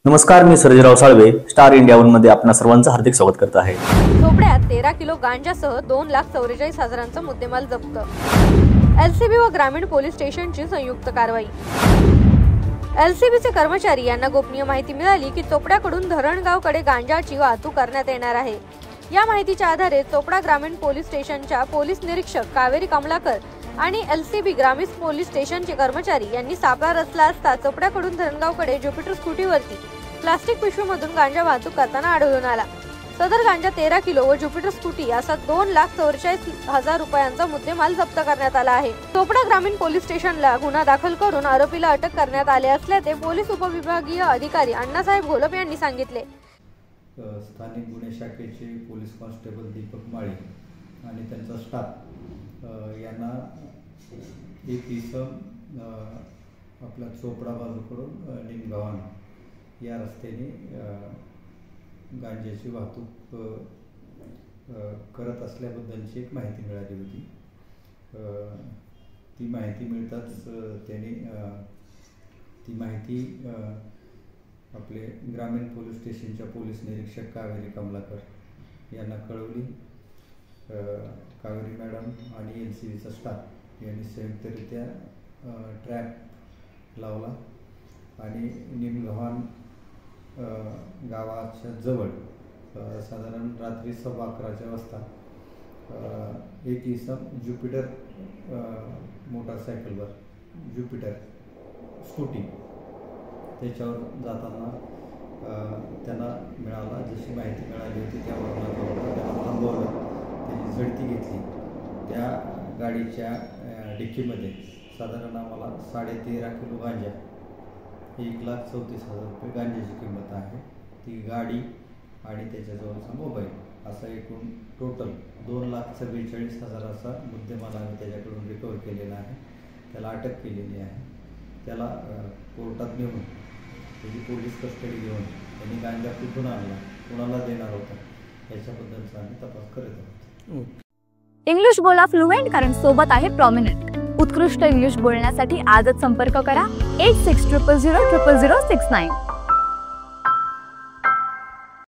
नमस्कार, मी Sarjerao Salve, Star India one मध्ये आपणा सर्वांचं हार्दिक स्वागत करत आहे। चोपड्यात 13 किलो गांजासह 2,44,000चा मुद्देमाल जप्त। एलसीबी व ग्रामीण पोलीस स्टेशनची संयुक्त कारवाई। एलसीबीचे कर्मचारी यांना गोपनीय माहिती मिळाली की चोपड्याकडून धरणगावकडे गांजाची वाहतूक करण्यात येणार आहे। या माहितीच्या आधारे चोपडा ग्रामीण पोलीस स्टेशनच्या पोलीस निरीक्षक कावेरी कमलाकर आणि एलसीबी ग्रामीण पोलीस स्टेशनचे कर्मचारी यांनी सापळा रचला असता चोपड्याकडून धरणगावकडे ज्युपिटर स्कूटीवरती प्लास्टिक पिशवीमधून गांजा वाहतूक करताना आढळून आला। सदर गांजा 13 किलो व ज्युपिटर स्कूटी असा 2,44,000 रुपयांचा मुद्देमाल जप्त करण्यात आला आहे। चोपडा ग्रामीण पोलीस स्टेशनला गुन्हा दाखल करून आरोपीला अटक करण्यात आले असल्याचे पोलीस उपविभागीय अधिकारी अण्णासाहेब घोलप यांनी सांगितले। स्थानिक गुन्हे शाखेचे पोलीस कॉन्स्टेबल दीपक माळी आणि त्यांचा स्टाफ यांना एक इसम आपला चोपडा बाजूकडून निमगावाना या रस्त्याने गांजाची वाहतूक करत असल्याबद्दलची एक माहिती मिळाली होती। ती माहिती मिळताच त्यांनी ती माहिती आपले ग्रामीण पोलीस स्टेशनच्या पोलीस निरीक्षक कावेरी कमलाकर यांना कळवली। कावेरी मॅडम आणि एलसीबीचा स्टाफ यांनी संयुक्तरित्या ट्रॅप लावला आणि निमगव्हाण गावाच्या जवळ साधारण रात्री 11:15 वाजता एक इसम ज्युपिटर मोटरसायकलवर ज्युपिटर स्कूटी त्याच्यावर जाताना त्यांना मिळाला। जशी माहिती मिळाली होती त्यावर त्याला थांबवलं, त्याची झडती घेतली। त्या गाडीच्या डिक्कीमध्ये साधारण आम्हाला 13.5 किलो गांजा, 1,34,000 रुपये गांजाची किंमत आहे। ती गाडी आणि त्याच्याजवळचा मोबाईल असा एकूण टोटल 2,44,000 मुद्देमाल आम्ही त्याच्याकडून रिकवर केलेला आहे। त्याला अटक केलेली आहे। त्याला कोर्टात नेऊन त्याची पोलीस कस्टडी घेऊन त्यांनी गांजा कुठून आणला, कोणाला देणार होता याच्याबद्दलचा आम्ही तपास करत आहोत। इंग्लिश बोला फ्लुएंट, कारण सोबत आहे प्रॉमिनंट। उत्कृष्ट इंग्लिश बोलण्यासाठी आजच संपर्क करा 8600000069।